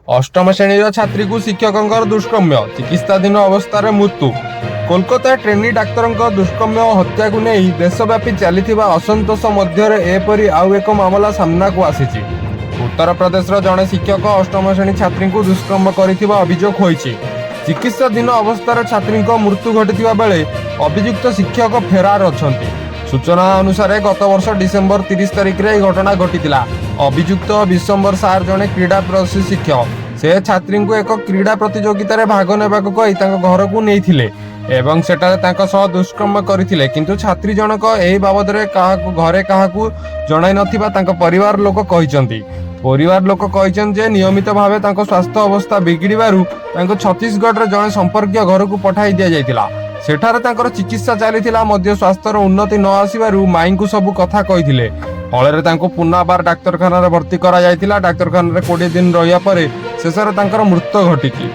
अष्टम श्रेणी छात्री को शिक्षकों दुष्कर्म्य चिकित्साधीन अवस्था मृत्यु। कोलकाता ट्रेनी डाक्तर दुष्कर्म्य और हत्या को नहीं देशव्यापी चली असंतोष मध्य एपरी आउ एक मामला सामना को आसी। उत्तर प्रदेश जड़े शिक्षक अष्टम श्रेणी छात्री को दुष्कर्म कर अभियोग होईछि। चिकित्साधीन अवस्था छात्री मृत्यु घटी बेले अभियुक्त शिक्षक फेरार अछंती। सूचना अनुसार गत वर्ष डिसेम्बर 30 तारिख में घटना घटी। अभियुक्त विश्वम्बर सार जड़े क्रीड़ा प्रशिक्षक से छात्री को एक क्रीड़ा प्रतियोगिता भाग नेबाक कही घर को नहीं एवं सेठारे दुष्कर्म करथिले, किंतु छात्री जनक एही बाबद घरे काहाकू जणाई नथिबा परिवार लोक कहिसंती। परिवार लोक कहिसंती जे नियमित भावे स्वास्थ्य अवस्था बिगिड़बारु छत्तीसगढ़ रे जणे संपर्कीय घर को पठाई दिया जायतिला। सेठारे चिकित्सा चलीथिला मध्य स्वास्थ्यर उन्नति न आसिबारु माई को सब कथा कहिथिले। फल पुनर्बार डाक्तरखाना भर्ती करा जायतिला। डाक्तरखाना 20 दिन रहिया परे शेषरे मृत्यु घटिछि।